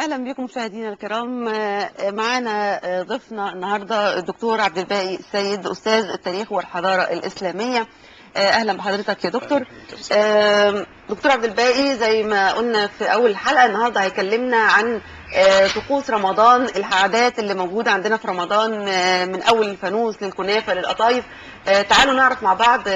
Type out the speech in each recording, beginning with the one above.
اهلا بكم مشاهدينا الكرام. معانا ضيفنا النهارده الدكتور عبد الباقي السيد، استاذ التاريخ والحضاره الاسلاميه. اهلا بحضرتك يا دكتور. دكتور عبد الباقي زي ما قلنا في اول الحلقه النهارده هيكلمنا عن طقوس رمضان، العادات اللي موجوده عندنا في رمضان، من اول الفانوس للكنافه للقطايف. تعالوا نعرف مع بعض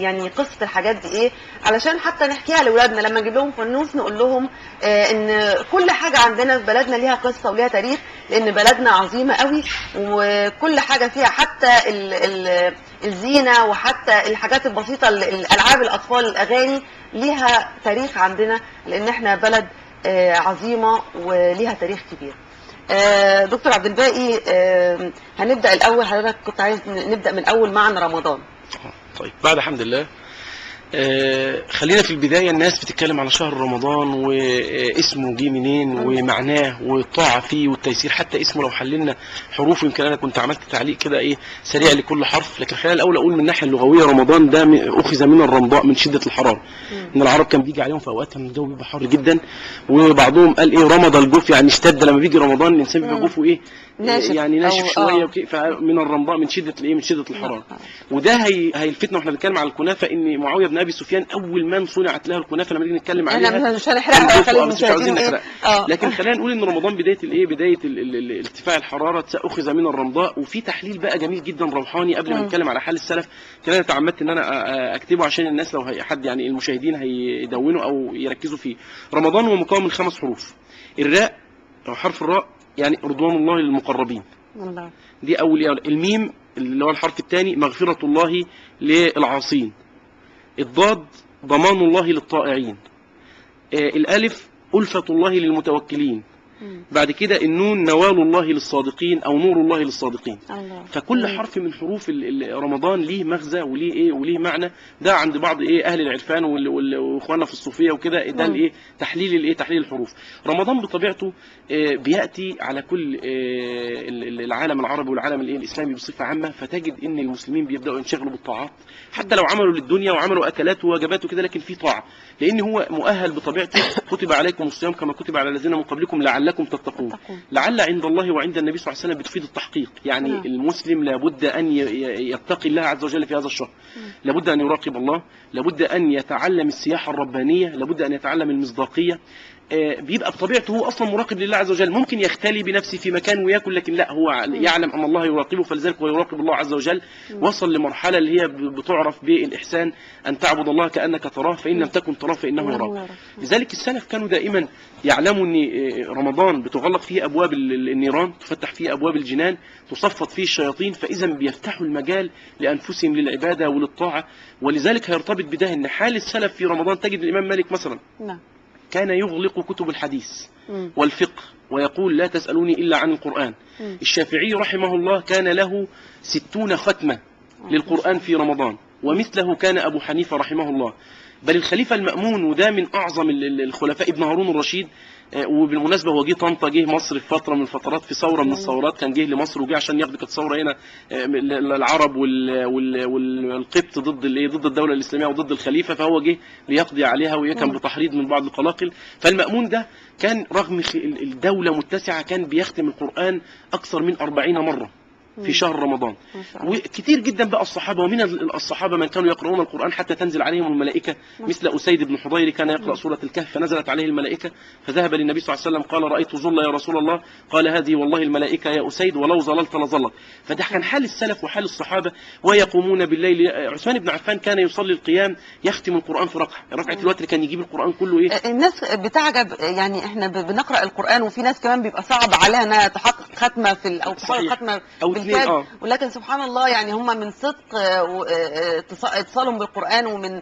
يعني قصه الحاجات دي ايه، علشان حتى نحكيها لاولادنا لما نجيب لهم فانوس نقول لهم ان كل حاجه عندنا في بلدنا ليها قصه وليها تاريخ، لان بلدنا عظيمه قوي وكل حاجه فيها، حتى الزينه وحتى الحاجات البسيطه، الالعاب الاطفال، الاغاني، ليها تاريخ عندنا، لان احنا بلد عظيمه وليها تاريخ كبير. دكتور عبد الباقي، هنبدا الاول، حضرتك كنت عايز نبدا من اول معنى رمضان. طيب، بعد الحمد لله خلينا في البداية. الناس بتتكلم على شهر رمضان واسمه جه منين ومعناه والطاعة فيه والتيسير، حتى اسمه لو حللنا حروفه. يمكن أنا كنت عملت تعليق كده ايه سريع لكل حرف، لكن خلينا الأول أقول من الناحية اللغوية رمضان ده أخذ من الرمضاء، من شدة الحرارة. إن العرب كان بيجي عليهم في أوقات كان الجو بيبقى حر جدا، وبعضهم قال ايه رمض الجوف، يعني اشتد. لما بيجي رمضان الإنسان بيبقى جوفه ايه ناشف، يعني ناشف شوية من الرمضاء، من شدة الايه من شدة الحرارة. وده هيلفتنا واحنا بنتكلم على الكنافة، ان معاوية بن ابي سفيان اول من صنعت له الكنافه. لما نيجي نتكلم عليها احنا مش هنحرقها، خلينا مش عاوزين نحرق، لكن خلينا نقول ان رمضان بدايه ارتفاع الحراره اخذ من الرمضاء. وفي تحليل بقى جميل جدا روحاني قبل ما نتكلم على حال السلف، كان انا تعمدت ان انا اكتبه عشان الناس لو حد يعني المشاهدين هيدونوا او يركزوا فيه. رمضان هو مكون من 5 حروف. الراء او حرف الراء يعني رضوان الله للمقربين، دي اول. الميم اللي هو الحرف الثاني مغفره الله للعاصين. الضاد ضمان الله للطائعين. الالف ألفة الله للمتوكلين. بعد كده النون نوال الله للصادقين او نور الله للصادقين. فكل حرف من حروف رمضان ليه مغزى وليه ايه وليه معنى. ده عند بعض اهل العرفان واخواننا في الصوفيه وكده، ده تحليل الحروف. رمضان بطبيعته بياتي على كل العالم العربي والعالم الاسلامي بصفه عامه، فتجد ان المسلمين بيبداوا ينشغلوا بالطاعات، حتى لو عملوا للدنيا وعملوا اكلات ووجبات وكده، لكن في طاعه، لان هو مؤهل بطبيعته. كتب عليكم الصيام كما كتب على الذين من قبلكم لعلكم تتقون. لعل عند الله وعند النبي صلى الله عليه وسلم بتفيد التحقيق، يعني المسلم لابد ان يتقي الله عز وجل في هذا الشهر، لابد ان يراقب الله، لابد ان يتعلم السياحه الربانيه، لابد ان يتعلم المصداقيه. بيبقى بطبيعته هو اصلا مراقب لله عز وجل. ممكن يختلي بنفسه في مكان وياكل، لكن لا، هو يعلم ان الله يراقبه، فلذلك هو يراقب الله عز وجل. وصل لمرحله اللي هي بتعرف بالاحسان، ان تعبد الله كانك تراه، فان لم تكن تراه فانه يراك. لذلك السلف كانوا دائما يعلموا ان رمضان بتغلق فيه ابواب النيران، تفتح فيه ابواب الجنان، تصفد فيه الشياطين، فاذا بيفتحوا المجال لانفسهم للعباده وللطاعه. ولذلك هيرتبط بده ان حال السلف في رمضان. تجد الامام مالك مثلا كان يغلق كتب الحديث والفقه ويقول لا تسألوني إلا عن القرآن. الشافعي رحمه الله كان له 60 ختمة للقرآن في رمضان، ومثله كان أبو حنيفة رحمه الله. بل الخليفة المأمون، وده من أعظم الخلفاء، ابن هارون الرشيد. وبالمناسبة هو جه طنطا، جه مصر في فترة من الفترات، في ثورة من الثورات كان جه لمصر، وجه عشان ياخد الثورة هنا العرب والقبط ضد الدولة الإسلامية وضد الخليفة، فهو جه ليقضي عليها، وكان بتحريض من بعض القلاقل. فالمأمون ده كان رغم الدولة متسعة كان بيختم القرآن أكثر من 40 مرة في شهر رمضان. وكثير جدا بقى الصحابة، ومن الصحابة من كانوا يقرؤون القرآن حتى تنزل عليهم الملائكة، مثل أسيد بن حضير كان يقرأ سورة الكهف فنزلت عليه الملائكة، فذهب للنبي صلى الله عليه وسلم قال رأيت ظل يا رسول الله، قال هذه والله الملائكة يا أسيد ولو ظللت لظلت. فده كان حال السلف وحال الصحابة. ويقومون بالليل. عثمان بن عفان كان يصلي القيام يختم القرآن في ركعة الوتر، كان يجيب القرآن كله الناس بتعجب، يعني احنا بنقرأ القرآن وفي ناس كمان بيبقى صعب عليها انها تحقق ختمة او تحقق ختمة ولكن سبحان الله، يعني هم من صدق اتصالهم بالقرآن ومن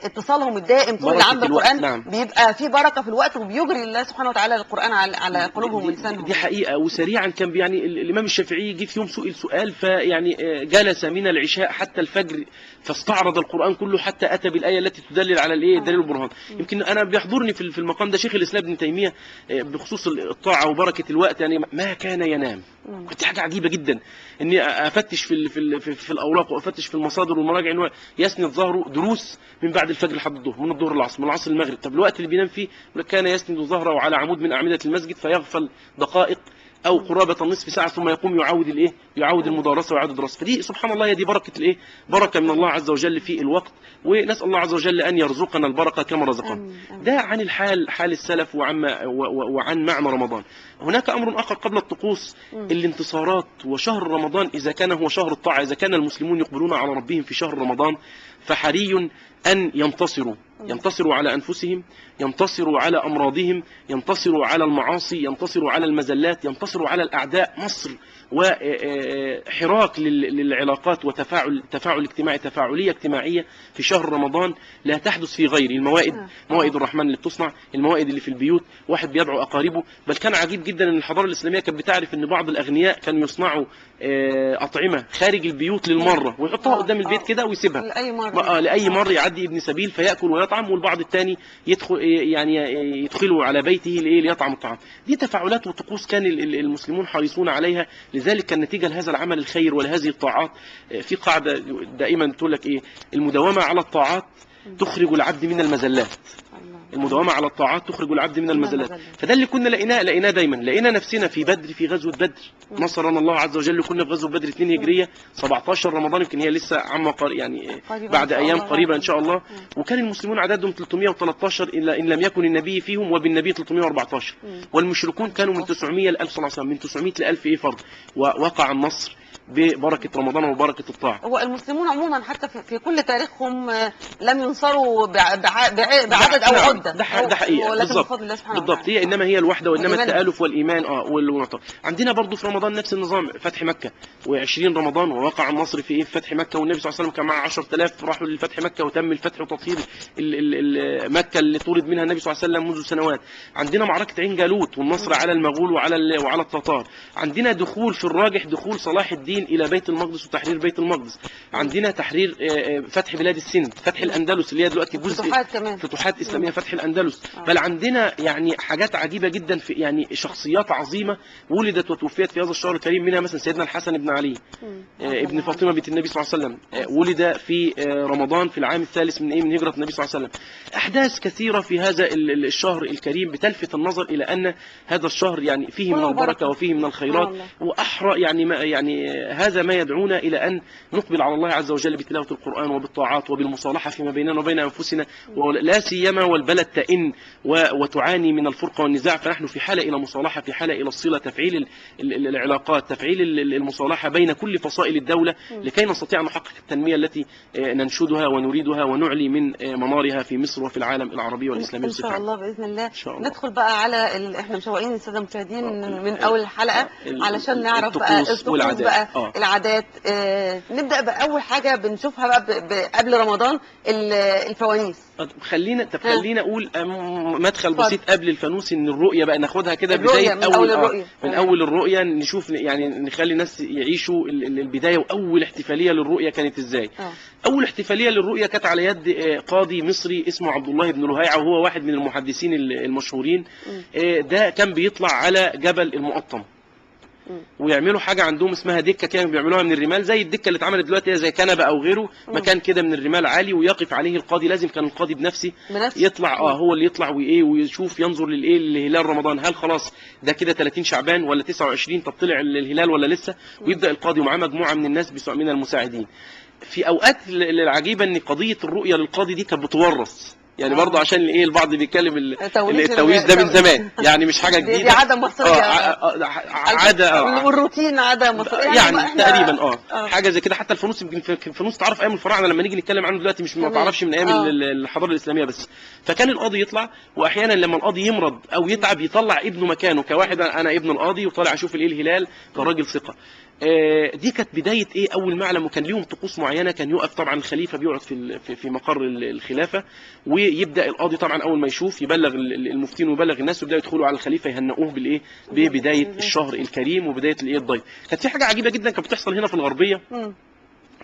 اتصالهم الدائم طول العام بالقرآن بيبقى في بركة في الوقت، وبيجري الله سبحانه وتعالى القرآن على قلوبهم ولسانهم. دي حقيقة. وسريعا كان يعني الإمام الشافعي جه في يوم سؤال فيعني جلس من العشاء حتى الفجر فاستعرض القرآن كله حتى أتى بالآية التي تدلل على الدليل البرهان. يمكن أنا بيحضرني في المقام ده شيخ الإسلام ابن تيمية بخصوص الطاعة وبركة الوقت، يعني ما كان ينام. كنت حاجة عجيبة جدا. جدا اني افتش في الاوراق وافتش في المصادر والمراجع انه يسند ظهره دروس من بعد الفجر لحد الظهر، من الظهر للعصر، من العصر للمغرب. طب الوقت اللي بينام فيه كان يسند ظهره على عمود من اعمده المسجد فيغفل دقائق او قرابه نصف ساعه ثم يقوم يعاود المدارسه ويعاود الدراسه. فدي سبحان الله هي دي بركه بركه من الله عز وجل في الوقت، ونسال الله عز وجل ان يرزقنا البركه كما رزقنا. ده عن حال السلف وعن معنى رمضان. هناك امر اخر قبل الطقوس، الانتصارات. وشهر رمضان اذا كان هو شهر الطاعه، اذا كان المسلمون يقبلون على ربهم في شهر رمضان فحري ان ينتصروا على أنفسهم، ينتصروا على أمراضهم، ينتصروا على المعاصي، ينتصروا على المزلات، ينتصروا على الأعداء. مصر وحراك للعلاقات تفاعل اجتماعي، تفاعلية اجتماعية في شهر رمضان لا تحدث في غيره. الموائد، موائد الرحمن اللي بتصنع، الموائد اللي في البيوت، واحد بيدعو أقاربه. بل كان عجيب جدا أن الحضارة الإسلامية كانت بتعرف أن بعض الأغنياء كانوا يصنعوا أطعمة خارج البيوت للمرة ويحطها قدام البيت كده ويسيبها لأي مرة يعدي ابن سبيل فيأكل ويطعم، والبعض الثاني يدخلوا على بيته ليطعم الطعام. دي تفاعلات وطقوس كان المسلمون حريصون عليها. لذلك كان نتيجة لهذا العمل الخير ولهذه الطاعات في قاعدة دائما تقول لك المداومة على الطاعات تخرج العبد من المزلات. المداومة على الطاعات تخرج العبد من المزلات. فده اللي كنا لقيناه دايما. لقينا نفسنا في بدر، في غزوة بدر نصرنا الله عز وجل. كنا في غزوة بدر 2 هجرية 17 رمضان، يمكن هي لسه يعني بعد أيام قريبة إن شاء الله. وكان المسلمون عددهم 313 إن لم يكن النبي فيهم، وبالنبي 314. والمشركون كانوا من 900 ل 1000 صلى الله عليه وسلم، من 900 ل 1000 فرد. ووقع النصر ببركة رمضان وبركة الطاعة. هو المسلمون عموما حتى في كل تاريخهم لم ينصروا بعدد أو عدة. ده حقيقة بالضبط. هي إنما هي الوحدة وإنما التآلف والإيمان والمعطى. عندنا برضو في رمضان نفس النظام. فتح مكة و20 رمضان ووقع النصر في فتح مكة، والنبي صلى الله عليه وسلم كان معه 10,000 راحوا لفتح مكة وتم الفتح وتطهير مكة اللي طرد منها النبي صلى الله عليه وسلم منذ سنوات. عندنا معركة عين جالوت والنصر على المغول وعلى التتار. عندنا دخول في الراجح دخول صلاح الدين إلى بيت المقدس وتحرير بيت المقدس. عندنا تحرير فتح بلاد السند، فتح الأندلس اللي هي دلوقتي جزء فتوحات إسلامية، فتح الأندلس. بل عندنا يعني حاجات عجيبة جدا في يعني شخصيات عظيمة ولدت وتوفيت في هذا الشهر الكريم. منها مثلا سيدنا الحسن بن علي ابن فاطمة بنت النبي صلى الله عليه وسلم، ولد في رمضان في العام الثالث من هجرة النبي صلى الله عليه وسلم. أحداث كثيرة في هذا الشهر الكريم بتلفت النظر إلى أن هذا الشهر يعني فيه من البركة وفيه من الخيرات وأحرى. يعني هذا ما يدعونا إلى أن نقبل على الله عز وجل بتلاوة القرآن وبالطاعات وبالمصالحة فيما بيننا وبين أنفسنا، ولا سيما والبلد تئن وتعاني من الفرقة والنزاع. فنحن في حالة إلى مصالحة، في حالة إلى الصلة، تفعيل العلاقات، تفعيل المصالحة بين كل فصائل الدولة لكي نستطيع أن نحقق التنمية التي ننشدها ونريدها ونعلي من منارها في مصر وفي العالم العربي والإسلامي. إن شاء الله بإذن الله. ندخل بقى على احنا مشوقين السادة المشاهدين من أول الحلقة علشان نعرف بقى الطقوس بقى العادات. نبدأ بأول حاجة بنشوفها بقى قبل رمضان، الفوانيس. خلينا اقول مدخل بسيط قبل الفانوس، ان الرؤيه بقى ناخدها كده بدايه من اول الرؤيه نشوف يعني نخلي الناس يعيشوا البدايه واول احتفاليه للرؤيه كانت ازاي. اول احتفاليه للرؤيه كانت على يد قاضي مصري اسمه عبد الله بن لهيعة، وهو واحد من المحدثين المشهورين. ده كان بيطلع على جبل المقطم ويعملوا حاجه عندهم اسمها دكه، كانوا بيعملوها من الرمال زي الدكه اللي اتعملت دلوقتي زي كنبه او غيره، مكان كده من الرمال عالي ويقف عليه القاضي. لازم كان القاضي بنفسه يطلع هو اللي يطلع ويشوف ينظر لهلال رمضان، هل خلاص ده كده 30 شعبان ولا 29، طب طلع الهلال ولا لسه. ويبدا القاضي ومعاه مجموعه من الناس من المساعدين. في اوقات العجيبه ان قضيه الرؤيه للقاضي دي كانت بتورث، يعني برضه عشان البعض بيتكلم التويس ده من زمان، يعني مش حاجه جديده، دي عاده مصريه عاده والروتين عاده مصريه يعني تقريبا حاجه زي كده. حتى الفانوس يمكن الفانوس تعرف ايام الفراعنه، لما نيجي نتكلم عنه دلوقتي مش ما تعرفش من ايام الحضاره الاسلاميه بس. فكان القاضي يطلع، واحيانا لما القاضي يمرض او يتعب يطلع ابنه مكانه كواحد انا ابن القاضي وطالع اشوف الهلال كراجل ثقه. دي كانت بدايه اول معلم، وكان ليهم طقوس معينه. كان يقف طبعا الخليفه بيقعد في مقر الخلافه، ويبدا القاضي طبعا اول ما يشوف يبلغ المفتين ويبلغ الناس ويبداوا يدخلوا على الخليفه يهنئوه ببدايه الشهر الكريم وبدايه الضيف. كانت في حاجه عجيبه جدا كانت بتحصل هنا في الغربيه،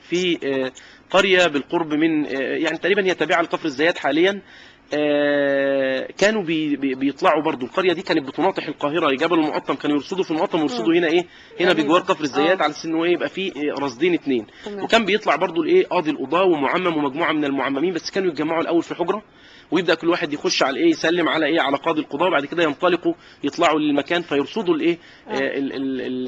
في قريه بالقرب من يعني تقريبا هي تابعه لكفر الزيات حاليا. كانوا بيطلعوا برضو. القريه دي كانت بتناطح القاهره، جبل المقطم كانوا يرصدوا في المقطم ويرصدوا هنا ايه، هنا بجوار كفر الزيات، على اساس انه ايه يبقى في رصدين اتنين. وكان بيطلع برضو الايه قاضي القضاه ومعمم ومجموعه من المعممين، بس كانوا يتجمعوا الاول في حجره، ويبدا كل واحد يخش على ايه، يسلم على ايه، على قاضي القضاه، وبعد كده ينطلقوا يطلعوا للمكان فيرصدوا الايه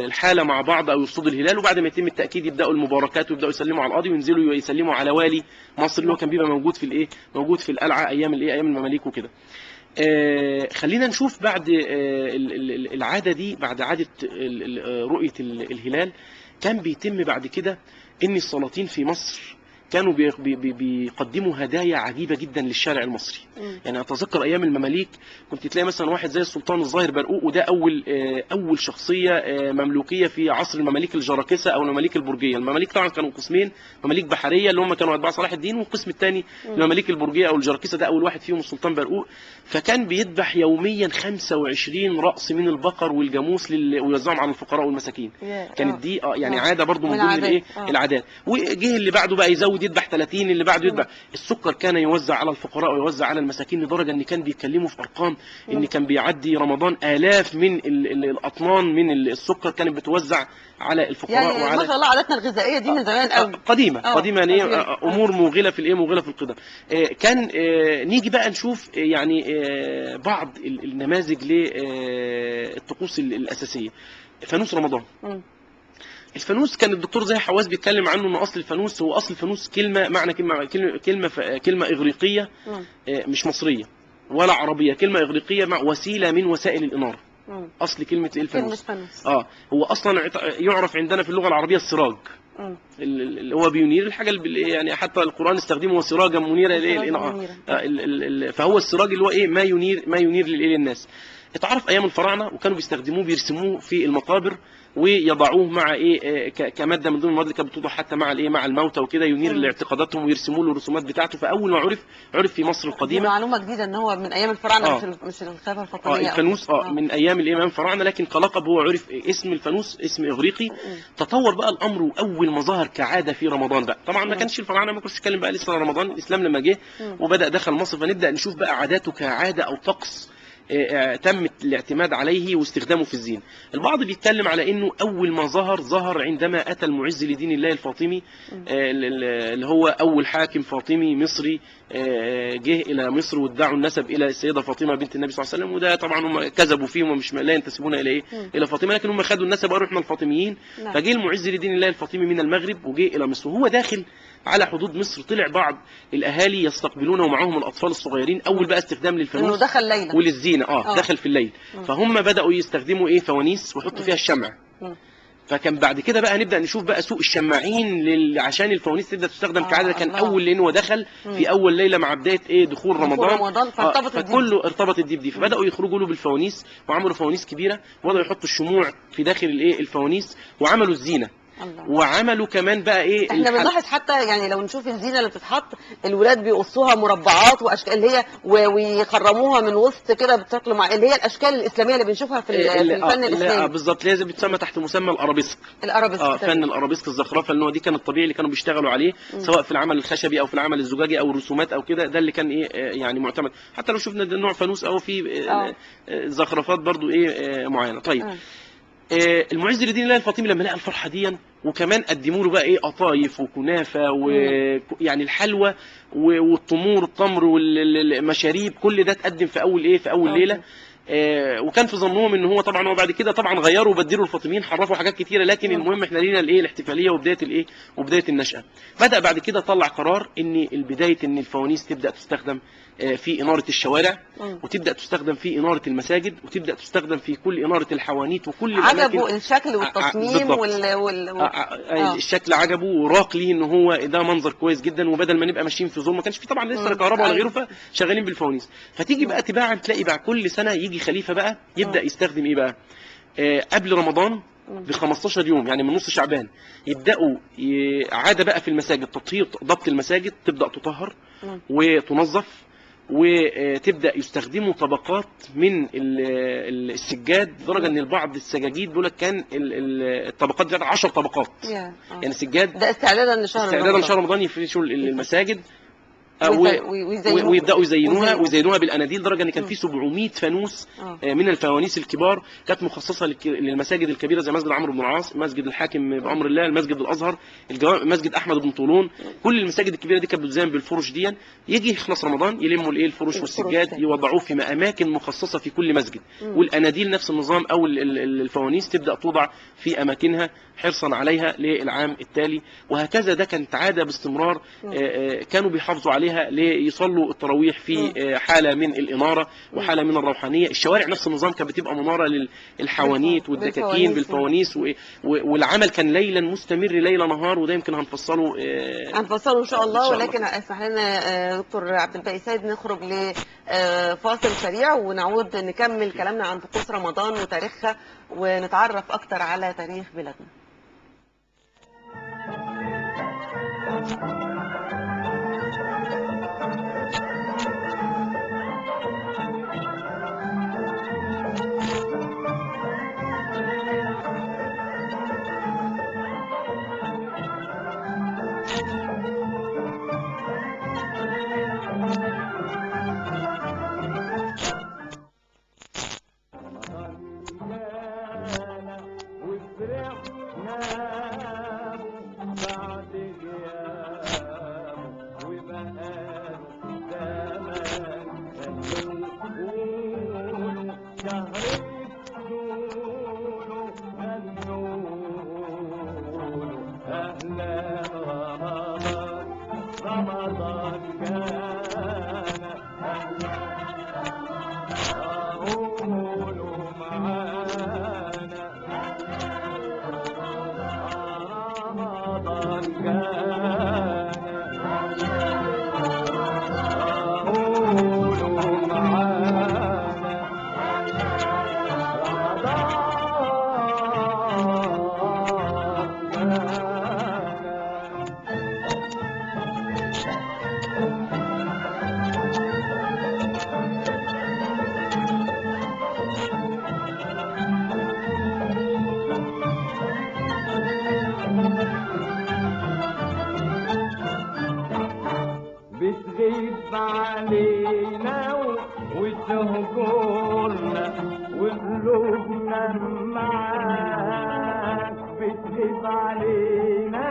الحاله مع بعض، او يرصدوا الهلال، وبعد ما يتم التاكيد يبداوا المباركات ويبداوا يسلموا على القاضي، وينزلوا يسلموا على والي مصر اللي هو كان بيبقى موجود في الايه، موجود في القلعه ايام الايه، ايام المماليك وكده. خلينا نشوف بعد العاده دي، بعد عاده رؤيه الهلال، كان بيتم بعد كده ان السلاطين في مصر كانوا بيقدموا هدايا عجيبه جدا للشارع المصري. يعني اتذكر ايام المماليك كنت تلاقي مثلا واحد زي السلطان الظاهر برقوق، وده اول شخصيه مملوكيه في عصر المماليك الجراكسه او المماليك البرجيه. المماليك طبعا كانوا قسمين، مماليك بحريه اللي هم كانوا اتباع صلاح الدين، والقسم الثاني المماليك البرجيه او الجراكسه، ده اول واحد فيهم السلطان برقوق. فكان بيذبح يوميا 25 راس من البقر والجاموس ويوزعهم على الفقراء والمساكين. كانت دي يعني عاده برضو من ضمن الايه العادات. وجه اللي بعده بقى يزود يذبح 30، اللي بعده يذبح. السكر كان يوزع على الفقراء ويوزع على المساكين، لدرجه ان كان بيتكلموا في ارقام ان كان بيعدي رمضان الاف من الاطنان من السكر كانت بتوزع على الفقراء. يعني وعلى ما شاء الله عاداتنا الغذائيه دي من زمان قوي، قديمه يعني امور موغله في الايه، موغله في القدم. كان نيجي بقى نشوف يعني بعض النماذج للطقوس الاساسيه. فانوس رمضان. الفانوس كان الدكتور زاهي حواس بيتكلم عنه ان اصل الفانوس هو اصل الفانوس كلمه، معنى كلمه اغريقيه، مش مصريه ولا عربيه، كلمه اغريقيه مع وسيله من وسائل الاناره. اصل كلمه الفانوس هو اصلا يعرف عندنا في اللغه العربيه السراج، اللي هو بينير الحاجه اللي يعني حتى القران استخدمه سراجا منيرا فهو السراج اللي هو ايه، ما ينير للناس. اتعرف ايام الفراعنه وكانوا بيستخدموه، بيرسموه في المقابر ويضعوه مع ايه كماده من ضمن المواد اللي كانت بتوضع حتى مع الايه، مع الموتى وكده، ينير لاعتقاداتهم ويرسموا له الرسومات بتاعته. فاول ما عرف في مصر القديمه. دي معلومه جديده ان هو من ايام الفراعنه، مش الخلافه الفاطميه. الفانوس من ايام الامام الفراعنه، لكن كلقب هو عرف اسم الفانوس اسم اغريقي. تطور بقى الامر، واول ما ظهر كعاده في رمضان بقى، طبعا ما كانش الفراعنه ما كانوش يتكلم بقى لسه رمضان، الاسلام لما جه وبدا دخل مصر، فنبدا نشوف بقى عاداته كعاده او طقس تم الاعتماد عليه واستخدامه في الزين. البعض بيتكلم على انه اول ما ظهر عندما اتى المعز لدين الله الفاطمي، اللي هو اول حاكم فاطمي مصري جه الى مصر وادعوا النسب الى السيده فاطمه بنت النبي صلى الله عليه وسلم، وده طبعا هم كذبوا فيه ومش لا ينتسبون الى ايه، الى فاطمه، لكن هم خدوا النسب وقالوا احنا الفاطميين. فجه المعز لدين الله الفاطمي من المغرب وجه الى مصر، وهو داخل على حدود مصر طلع بعض الاهالي يستقبلونه ومعهم الاطفال الصغيرين. اول بقى استخدام للفانوس دخل ليلة وللزينه دخل في الليل. فهم بداوا يستخدموا ايه، فوانيس ويحطوا فيها الشمع. فكان بعد كده بقى نبدا نشوف بقى سوق الشماعين عشان الفوانيس تبدا تستخدم كعاده. كان اول لانه دخل في اول ليله مع بدايه ايه، دخول رمضان فكله ارتبطت دي بدي، فبداوا يخرجوا له بالفوانيس وعملوا فوانيس كبيره، وبداوا يحطوا الشموع في داخل الايه الفوانيس، وعملوا الزينه. وعملوا كمان بقى ايه، احنا بنلاحظ حتى يعني لو نشوف الزينه اللي بتتحط، الولاد بيقصوها مربعات واشكال اللي هي ويخرموها من وسط كده بشكل اللي هي الاشكال الاسلاميه اللي بنشوفها في الفن الاسلامي. بالظبط، لازم بتسمى تحت مسمى الارابيسك. فن الارابيسك، الزخرفه، اللي هو دي كان الطبيعي اللي كانوا بيشتغلوا عليه، سواء في العمل الخشبي او في العمل الزجاجي او الرسومات او كده، ده اللي كان ايه يعني معتمد. حتى لو شفنا ده نوع فانوس او في زخرفات برضو ايه معينه. طيب المعز لدين الله الفاطمي لما لقى الفرحه دي، وكمان قدموا له بقى ايه قطايف وكنافه ويعني الحلوى والتمور، التمر والمشاريب، كل ده اتقدم في اول ايه، في اول ليله. وكان في ظنهم ان هو طبعا هو بعد كده طبعا غيروا وبدلوا الفاطميين، حرفوا حاجات كتيره، لكن المهم احنا لينا الايه الاحتفاليه وبدايه الايه وبدايه النشاه. بدا بعد كده طلع قرار ان البدايه ان الفوانيس تبدا تستخدم في اناره الشوارع، وتبدا تستخدم في اناره المساجد، وتبدا تستخدم في كل اناره الحوانيت وكل عجبه الشكل والتصميم الشكل عجبه وراق ليه ان هو ده منظر كويس جدا، وبدل ما نبقى ماشيين في ظلمه، ما كانش في طبعا لسه كهرباء ولا غيره، فشغالين بالفوانيس. فتيجي بقى تباعا تلاقي بقى كل سنه يجي خليفه بقى يبدا يستخدم ايه بقى، قبل رمضان ب 15 يوم يعني من نص شعبان يبداوا عاده بقى في المساجد، تطهير ضبط المساجد، تبدا تطهر وتنظف، وتبدا يستخدموا طبقات من السجاد، لدرجه ان البعض السجاجيد دول كان الطبقات دي 10 طبقات يعني سجاد، ده استعدادا لشهر رمضان يفرشوا المساجد ويبداوا يزينوها بالاناديل، لدرجه ان كان في 700 فانوس من الفوانيس الكبار كانت مخصصه للمساجد الكبيره زي مسجد عمرو بن العاص، مسجد الحاكم بامر الله، المسجد الازهر، مسجد احمد بن طولون. كل المساجد الكبيره دي كانت بتزين بالفرش دي. يجي يخلص رمضان يلموا الفرش والسجاد يوضعوه في اماكن مخصصه في كل مسجد، والاناديل نفس النظام او الفوانيس تبدا توضع في اماكنها حرصا عليها للعام التالي، وهكذا. ده كانت عاده باستمرار كانوا بيحافظوا عليها ليصلوا التراويح في حاله من الاناره وحاله من الروحانيه. الشوارع نفس النظام كانت بتبقى مناره للحوانيت والدكاكين بالفوانيس، والعمل كان ليلا مستمر ليل نهار، وده يمكن هنفصله ان شاء الله. ولكن اسمح لنا دكتور عبد الباقي سيد نخرج لفاصل سريع ونعود نكمل كلامنا عن طقوس رمضان وتاريخها ونتعرف اكتر على تاريخ بلادنا. بتغيب علينا وتهجرنا وقلوبنا معاك، بتغيب علينا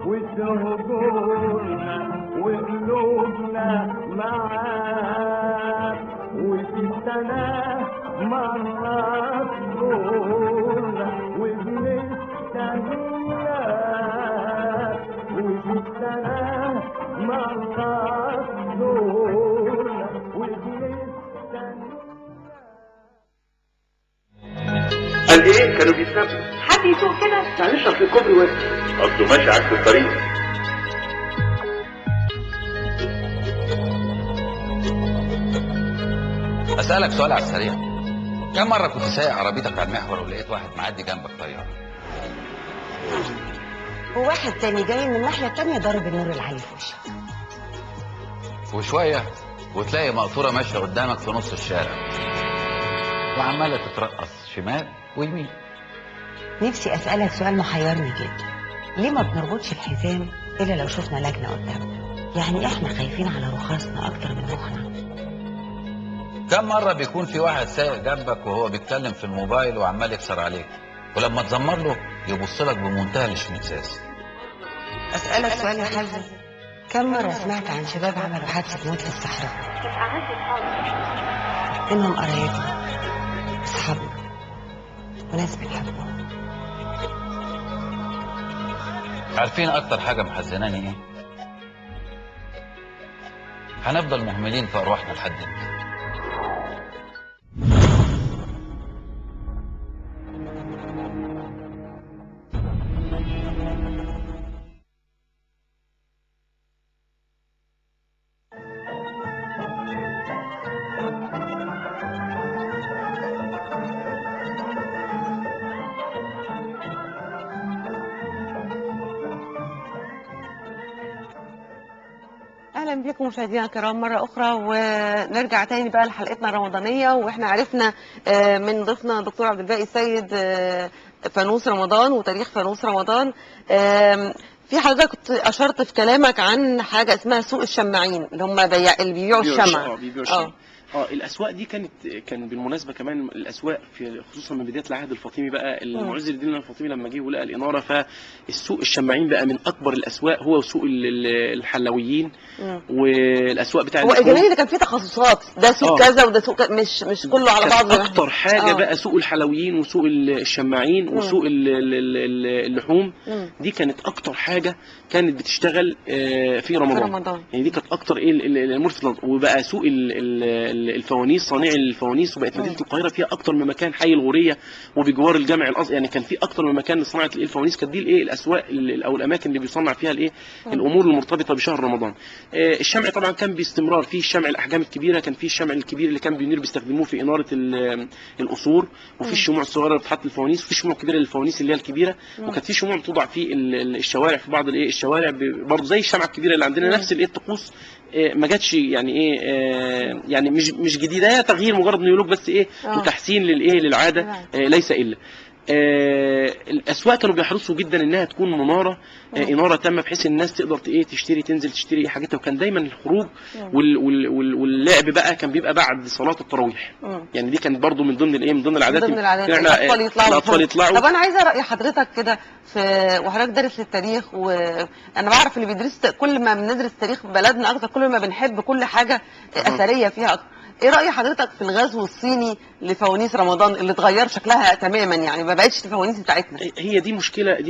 وتهجرنا وقلوبنا معاك، وفي السنة مرة تزورنا وبنستناك، وفي السنة مرة تزورنا وبنستناك. قال ايه؟ كانوا بيسافروا. حد يسوق كده؟ معلش اصل الكوبري وقف، اصله ماشي عكس الطريق. اسالك سؤال على السريع، كم مره كنت سايق عربيتك على المحور ولقيت واحد معدي جنبك طياره؟ وواحد تاني جاي من الناحيه التانيه ضارب النور العالي في وشك. وشويه وتلاقي مقطوره ماشيه قدامك في نص الشارع وعماله تترقص شمال ويمين. نفسي اسالك سؤال محيرني جدا، ليه ما بنربطش الحزام الا لو شفنا لجنه قدامنا؟ يعني احنا خايفين على رخاصنا اكتر من روحنا. كم مره بيكون في واحد سايق جنبك وهو بيتكلم في الموبايل وعمال يكسر عليك، ولما تزمر له يبص لك بمنتهى الاشمئزاز. اسالك سؤال يا حازم، كم مره سمعت عن شباب عملوا حادثه موت في الصحراء؟ منهم قرايبنا اصحابنا وناس بنحبهم. عارفين اكتر حاجه محزناني ايه؟ هنفضل مهملين في ارواحنا لحد امتى؟ اهلا بكم مشاهدينا الكرام مره اخرى، ونرجع تاني بقى لحلقتنا الرمضانيه. واحنا عرفنا من ضيفنا دكتور عبد الباقي السيد فانوس رمضان وتاريخ فانوس رمضان. في حضرتك كنت اشرت في كلامك عن حاجه اسمها سوق الشماعين، اللي هم اللي بيبيعوا الشمع. بيبيعوا الشمع. الاسواق دي كان بالمناسبه كمان الاسواق في خصوصا من بدايه العهد الفاطمي بقى المعز للدين الفاطمي لما جه ولقى الاناره، فالسوق الشماعين بقى من اكبر الاسواق، هو وسوق الحلويين والاسواق بتاع هو الجميل اللي كان فيه تخصصات، ده سوق كذا وده سوق مش كله على بعضه. اكتر حاجه بقى سوق الحلويين وسوق الشماعين وسوق اللحوم، دي كانت اكتر حاجه كانت بتشتغل في رمضان. يعني دي كانت اكتر الملفت. وبقى سوق الفوانيس، صانع الفوانيس، وبقت مدينه القاهره فيها اكتر من مكان، حي الغوريه وبجوار الجامع الازهر، يعني كان في اكتر من مكان لصناعه الفوانيس. كانت دي الاسواق او الاماكن اللي بيصنع فيها الامور المرتبطه بشهر رمضان. الشمع طبعا كان باستمرار، في الشمع الاحجام الكبيره، كان في الشمع الكبير اللي كان بينير بيستخدموه في اناره القصور، وفي الشموع الصغيره اللي بتحط الفوانيس، وفي شموع كبيره للفوانيس اللي هي الكبيره، وكانت في شموع بتوضع في الشوارع، في بعض الشوارع برضه زي الشمعه الكبيره اللي عندنا، نفس الطقوس. ما جاتش يعني يعني مش جديده، هي تغيير مجرد نيولوج بس وتحسين للعاده ليس الا. الاسواق كانوا بيحرصوا جدا انها تكون مناره، اناره تامه، بحيث الناس تقدر تشتري، تنزل تشتري حاجتها. وكان دايما الخروج واللعب بقى كان بيبقى بعد صلاه التراويح. يعني دي كانت برضو من ضمن العادات الاطفال يطلعوا. طب انا عايزه راي حضرتك كده وحضرتك دارس التاريخ، وانا بعرف اللي بيدرس كل ما بندرس تاريخ بلدنا اكتر كل ما بنحب كل حاجه اثريه فيها اكتر. ايه رأي حضرتك في الغزو الصيني لفوانيس رمضان اللي اتغير شكلها تماما، يعني ما بقتش الفوانيس بتاعتنا؟ هي دي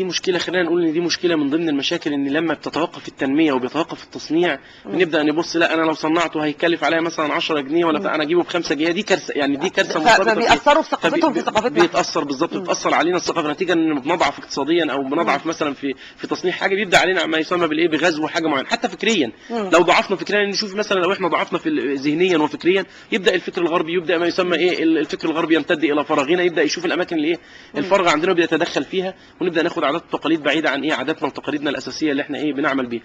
مشكلة خلينا نقول ان دي مشكلة من ضمن المشاكل، ان لما بتتوقف التنمية وبيتوقف التصنيع بنبدأ نبص لا انا لو صنعته هيكلف عليا مثلا 10 جنيه ولا انا اجيبه ب5 جنيه. دي كارثة، يعني دي كارثة مرتبطة فبيأثروا في ثقافتهم في ثقافتنا. بيتأثر بالظبط، بتأثر علينا الثقافة نتيجة ان بنضعف اقتصاديا او بنضعف مثلا في تصنيع حاجة، بيبدأ علينا ما يسمى بغزو حاجة معينة. حتى فكريا لو ضعفنا فكريا، نشوف مثلا لو احنا ضعفنا في ذهنيا وفكريا، يبدأ الفكر الغربي يبدا ما يسمى الفكر الغربي يمتد الى فراغنا، يبدا يشوف الاماكن اللي الفارغه عندنا ويبدا يتدخل فيها، ونبدا ناخد عادات وتقاليد بعيده عن عاداتنا وتقاليدنا الاساسيه اللي احنا بنعمل بيها.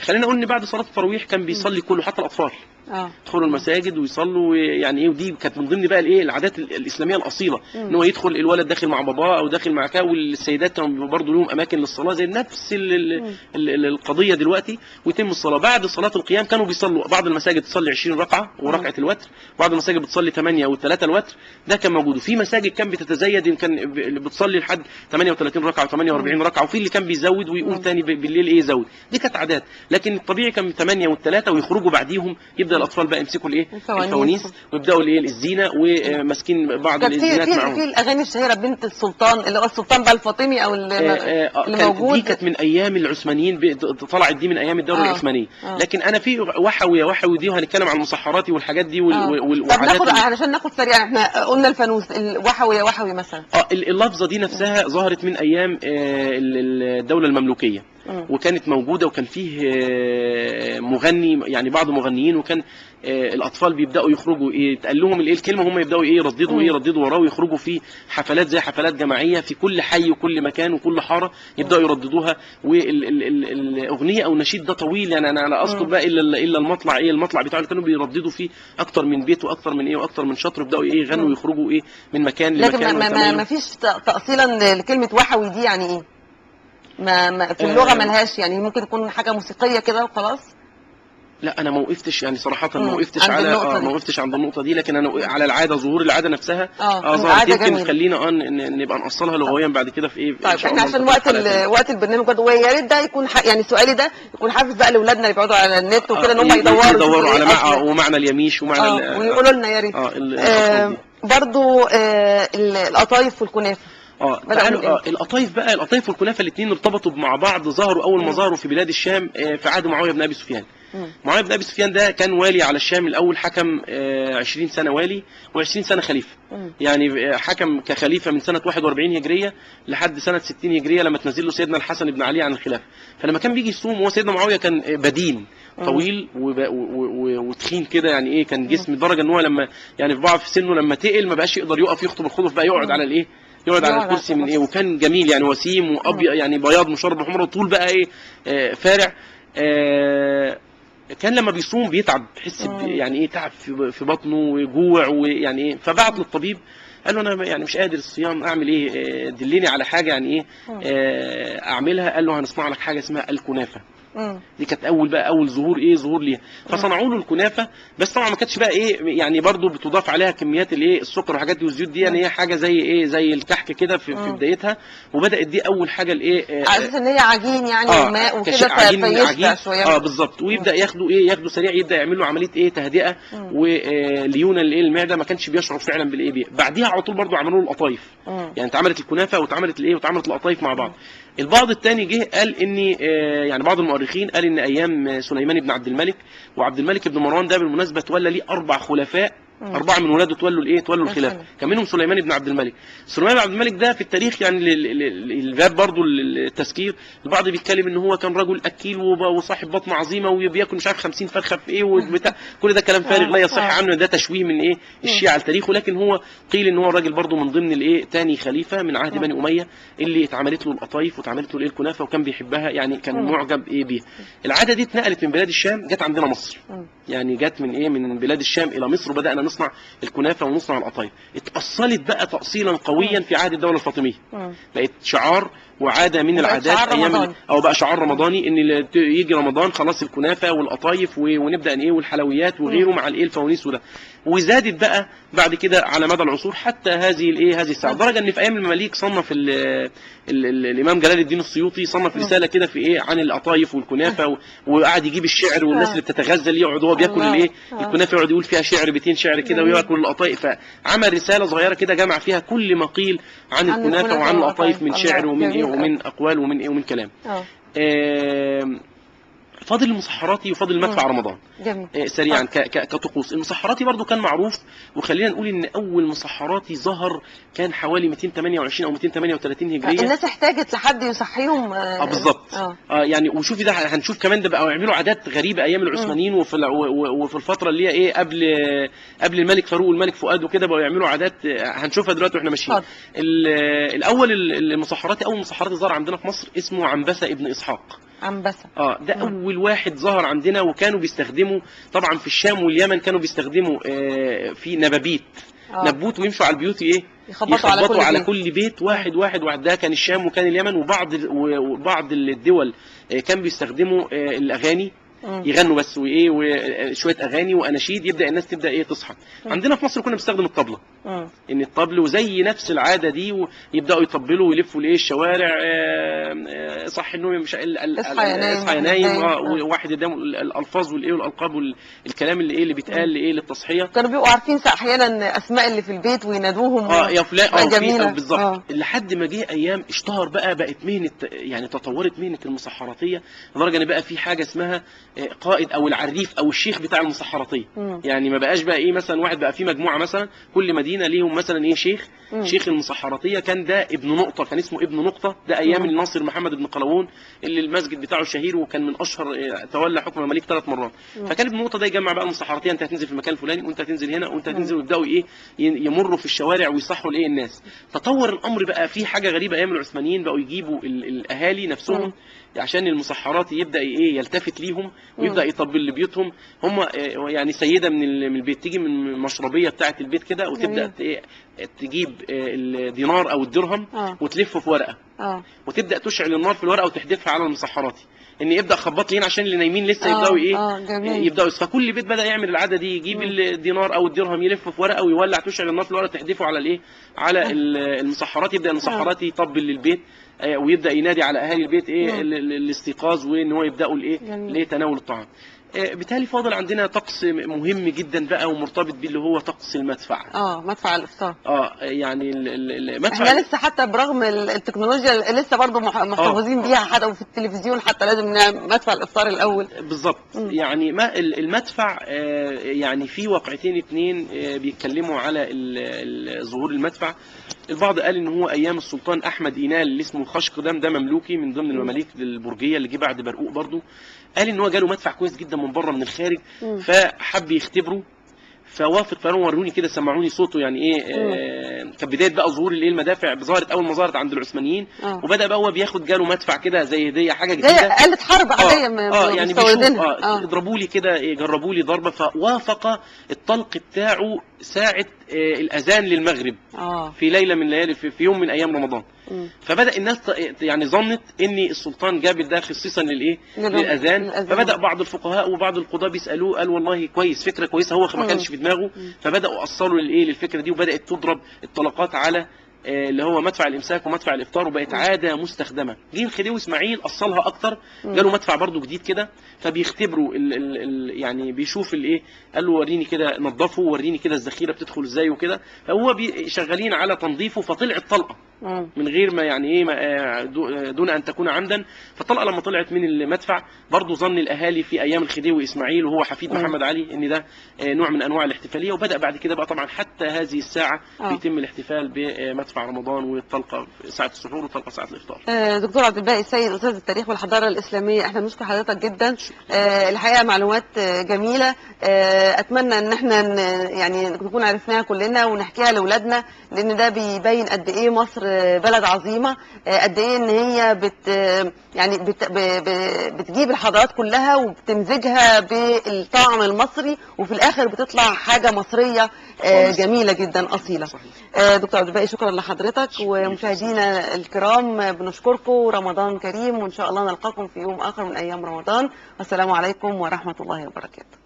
خلينا نقول ان بعد صلاه التراويح كان بيصلي كله، حتى الاطفال يدخلوا المساجد ويصلوا، يعني ودي كانت من ضمن بقى العادات الاسلاميه الاصيله، ان هو يدخل الولد داخل مع باباه او داخل مع والسيدات كانوا برضه لهم اماكن للصلاه زي نفس القضيه دلوقتي، ويتم الصلاه بعد صلاه القيام. كانوا بيصلوا بعض المساجد تصلي 20 ركعه وركعه الوتر، بعض المساجد بتصلي 8 و3 الوتر. ده كان موجود. وفي مساجد كان بتتزايد، يمكن بتصلي لحد 38 ركعه و48 ركعه، وفي اللي كان بيزود ويقوم ثاني بالليل يزود. دي كانت عادات، لكن الطبيعي كان 8 و3 ويخرجوا بعديهم، يبدا الاطفال بقى يمسكوا الفوانيس ويبداوا الزينه وماسكين بعض الزينات معاهم. في الاغاني الشهيره بنت السلطان اللي هو السلطان بقى الفاطمي او اللي موجود، دي كانت من ايام العثمانيين، طلعت دي من ايام الدوله العثمانيه. لكن انا في وحوي دي، وهنتكلم عن المصحرات والحاجات دي والعادات. علشان ناخد سريع، احنا قلنا الفانوس وحوي مثلا. اللفظه دي نفسها ظهرت من ايام الدوله المملوكيه، وكانت موجوده، وكان فيه مغني، يعني بعض المغنيين، وكان الاطفال بيبداوا يخرجوا يتقال لهم الكلمه، هم يبداوا يرددوا وراه، ويخرجوا في حفلات زي حفلات جماعيه في كل حي وكل مكان وكل حاره، يبداوا يرددوها. والاغنيه او النشيد ده طويل، يعني انا لا اذكر بقى الا المطلع بتاعه اللي كانوا بيرددوا فيه اكتر من بيت واكتر من واكتر من شطر، يبداوا يغنوا ويخرجوا من مكان لمكان. لكن ما فيش تاصيلا لكلمه وحوي دي، يعني ايه؟ ما في اللغه ملهاش، يعني ممكن تكون حاجه موسيقيه كده وخلاص. لا انا ما وقفتش، يعني صراحه ما وقفتش على ما وقفتش عند النقطه دي، لكن انا على العاده، ظهور العاده نفسها ظهرت. يمكن خلينا نبقى نوصلها لغويا بعد كده في طيب احنا عشان وقت البرنامج برضه، ويا ريت ده يكون يعني سؤالي ده يكون حافز بقى لاولادنا اللي بيقعدوا على النت وكده، ان هم يدوروا على ومعنى اليميش ومعنى ويقولوا لنا يا ريت. برضه القطايف والكنافه. القطايف والكنافه الاثنين ارتبطوا مع بعض، ظهروا اول ما ظهروا في بلاد الشام في عهد معاويه بن ابي سفيان. معاويه بن ابي سفيان ده كان والي على الشام الاول، حكم 20 سنه والي و20 سنه خليفه. يعني حكم كخليفه من سنه 41 هجريه لحد سنه 60 هجريه، لما تنزل له سيدنا الحسن بن علي عن الخلافه. فلما كان بيجي يصوم، هو سيدنا معاويه كان بدين طويل وتخين كده، يعني كان جسم لدرجه ان هو لما يعني في سنه لما تقل ما بقاش يقدر يقف يخطب الخطب، بقى يقعد على يقعد على الكرسي من وكان جميل، يعني وسيم وابيض، يعني بياض مشرب بحمره، طول بقى فارع. كان لما بيصوم بيتعب، بيحس يعني ايه تعب في بطنه وجوع ويعني ايه، فبعت للطبيب قال له انا يعني مش قادر الصيام، اعمل ايه؟ دلني على حاجه يعني ايه اعملها. قال له هنصنع لك حاجه اسمها الكنافه. دي كانت اول ظهور ليها، فصنعوا له الكنافه. بس طبعا ما كانتش بقى ايه يعني برضو بتضاف عليها كميات الايه السكر والحاجات دي والزيوت دي، يعني هي حاجه زي ايه زي الكحك كده في بدايتها. وبدات دي اول حاجه الايه على اساس ان هي عجين يعني وماء وكده فيشبع شويه. بالظبط. ويبدا ياخدوا سريع، يبدا يعمل له عمليه ايه تهدئه وليونه الايه المعده، ما كانش بيشعر فعلا بالايه بيه. بعديها على طول برضو عملوا له القطايف، يعني اتعملت الكنافه واتعملت الايه واتعملت القطايف مع بعض. البعض الثاني جه قال ان يعني بعض المؤرخين قال ان ايام سليمان بن عبد الملك وعبد الملك بن مروان ده بالمناسبه تولى ليه 4 خلفاء، 4 من ولاده تولوا الخلافه، كان منهم سليمان بن عبد الملك. سليمان بن عبد الملك ده في التاريخ يعني الباب برضو التذكير، البعض بيتكلم ان هو كان رجل اكيل وصاحب بطن عظيمه وبياكل مش عارف 50 فرخه في ايه وبتاع، كل ده كلام فارغ لا يصح عنه، ده تشويه من ايه الشيعه لتاريخه. لكن هو قيل ان هو الراجل برضو من ضمن الايه ثاني خليفه من عهد بني اميه اللي اتعملت له القطايف واتعملت له الايه الكنافه، وكان بيحبها يعني كان معجب ايه بيها. العاده دي اتنقلت من بلاد الشام جت عندنا مصر، يعني جت من ايه من بلاد الشام الى مصر، وبدانا نصنع الكنافه ونصنع القطايف. اتأصلت بقى تأصيلا قويا في عهد الدوله الفاطميه، بقت شعار وعاده من العادات ايام او بقى شعار رمضاني، ان يجي رمضان خلاص الكنافه والقطايف ونبدا ايه والحلويات وغيره مع الايه الفوانيس وده. وزادت بقى بعد كده على مدى العصور حتى هذه الساعه، لدرجه ان في ايام المماليك صنف الامام جلال الدين السيوطي صنف رساله كده في ايه عن القطايف والكنافه، وقعد يجيب الشعر، والناس اللي بتتغزل يقعد هو بياكل الايه الكنافه يقعد يقول فيها شعر بيتين شعر كده وياكل القطايف. فعمل رساله صغيره كده جمع فيها كل ما قيل عن الكنافه وعن القطايف من شعر ومن ايه ومن اقوال ومن ايه ومن كلام. فاضل المسحراتي وفاضل مدفع رمضان. جميل. سريعا كطقوس. المسحراتي برضو كان معروف، وخلينا نقول ان اول مسحراتي ظهر كان حوالي 228 او 238 هجريه. الناس احتاجت لحد يصحيهم. بالظبط. يعني وشوفي ده هنشوف كمان ده بقوا يعملوا عادات غريبه ايام العثمانيين وفي الفتره اللي هي ايه قبل الملك فاروق والملك فؤاد وكده، بقوا يعملوا عادات هنشوفها دلوقتي واحنا ماشيين. الاول المسحراتي اول مسحراتي ظهر عندنا في مصر اسمه عنبسه ابن اسحاق. عنبسه. ده اول واحد ظهر عندنا، وكانوا بيستخدموا طبعا في الشام واليمن كانوا بيستخدموا في نبابيت نبوت ويمشوا على البيوت ايه يخبطوا على كل بيت واحد. ده كان الشام وكان اليمن. وبعض الدول كان بيستخدموا الاغاني، يغنوا بس وايه وشويه اغاني واناشيد، يبدا الناس تبدا ايه تصحى. عندنا في مصر كنا بنستخدم الطبله، ان الطبل وزي نفس العاده دي، ويبداوا يطبلوا ويلفوا الايه الشوارع، صح النوم مش اصحى يا نايم وواحد قدامه الالفاظ والايه والالقاب والكلام اللي ايه اللي بيتقال لايه للتصحيه. كانوا بيبقوا عارفين احيانا اسماء اللي في البيت وينادوهم يا فلان بالظبط. لحد ما جه ايام اشتهر بقت مهنه، يعني تطورت مهنه المسحراتيه لدرجه ان بقى في حاجه اسمها قائد او العريف او الشيخ بتاع المسحراتيه. يعني ما بقاش بقى ايه مثلا واحد، بقى في مجموعه مثلا كل مدينه ليهم مثلا ايه شيخ المسحراتيه. كان ده ابن نقطه، كان اسمه ابن نقطه، ده ايام الناصر محمد بن قلاوون اللي المسجد بتاعه شهير، وكان من اشهر تولى حكم المماليك 3 مرات. فكان ابن نقطه ده يجمع بقى المسحراتيه، انت هتنزل في المكان الفلاني وانت هتنزل هنا وانت هتنزل، ويبداوا ايه يمروا في الشوارع ويصحوا الايه الناس. تطور الامر بقى في حاجه غريبه ايام العثمانيين، بقوا يجيبوا الاهالي نفسهم عشان المسحراتي يبدا ايه يلتفت ليهم ويبدا يطبل لبيوتهم. هم يعني سيده من البيت تيجي من المشربيه بتاعه البيت كده، وتبدا تجيب الدينار او الدرهم وتلفه في ورقه، وتبدا تشعل النار في الورقه وتحدفها على المسحراتي، ان يبدا خبط لين عشان اللي نايمين لسه يبداوا يبداوا. فكل بيت بدا يعمل العاده دي، يجيب الدينار او الدرهم يلفه في ورقه ويولع، تشعل النار في الورقه تحدفه على الايه على المسحرات. يبدا المسحراتي يطبل للبيت ويبدا ينادي على اهالي البيت ايه الاستيقاظ، وان هو يبداوا الايه تناول الطعام. بالتالي فاضل عندنا طقس مهم جدا بقى ومرتبط بيه، اللي هو طقس المدفع. مدفع الافطار. يعني المدفع احنا لسه حتى برغم التكنولوجيا لسه برضه محتفظين بيها، حتى وفي التلفزيون حتى لازم نعمل مدفع الافطار الاول. بالظبط. يعني ما المدفع يعني في واقعتين 2 بيتكلموا على ظهور المدفع. البعض قال ان هو ايام السلطان احمد اينال اللي اسمه خشقدم، ده مملوكي من ضمن المماليك البرجيه اللي جه بعد برقوق برضه. قال ان هو جاله مدفع كويس جدا من بره من الخارج، فحب يختبره، فوافق. فقالوا وروني كده، سمعوني صوته يعني ايه كانت بدايه بقى ظهور المدافع، ظهرت اول ما ظهرت عند العثمانيين، وبدا بقى هو بياخد جاله مدفع كده زي هديه، حاجه جديده، زي آلة حرب عاديه يعني بيشوف مستوردينها. اضربوا لي كده، جربوا لي ضربه، فوافق الطلق بتاعه ساعه الاذان للمغرب في ليله من ليالي، في يوم من ايام رمضان. فبدا الناس يعني ظنت ان السلطان جابر ده خصيصا للاذان. فبدا بعض الفقهاء وبعض القضاة بيسالوه، قال والله كويس، فكره كويسه، هو ما كانش في دماغه. فبداوا اصلوا للفكره دي، وبدات تضرب الطلقات على اللي هو مدفع الامساك ومدفع الافطار، وبقت عاده مستخدمه. جه الخديوي اسماعيل اصلها اكتر، جاله مدفع برضو جديد كده، فبيختبروا يعني بيشوف قال له وريني كده، نظفه، وريني كده الذخيره بتدخل ازاي وكده. فهو شغالين على تنظيفه، فطلعت طلقه من غير ما يعني دون ان تكون عمدا. فالطلقه لما طلعت من المدفع، برضو ظن الاهالي في ايام الخديوي اسماعيل وهو حفيد محمد علي ان ده نوع من انواع الاحتفاليه. وبدا بعد كده بقى طبعا حتى هذه الساعه بيتم الاحتفال بمدفع رمضان، والطلقه ساعه السحور والطلقه ساعه الافطار. دكتور عبد الباقي السيد، استاذ التاريخ والحضاره الاسلاميه، احنا بنشكر حضرتك جدا. الحقيقه معلومات جميله، اتمنى ان احنا يعني نكون عرفناها كلنا ونحكيها لاولادنا، لان ده بيبين قد ايه مصر بلد عظيمه، قد ايه ان هي بتجيب الحضارات كلها وبتمزجها بالطعم المصري، وفي الاخر بتطلع حاجه مصريه جميله جدا اصيله. دكتور عبد الباقي، شكرا لحضرتك، ومشاهدينا الكرام بنشكركم، رمضان كريم، وان شاء الله نلقاكم في يوم اخر من ايام رمضان، والسلام عليكم ورحمه الله وبركاته.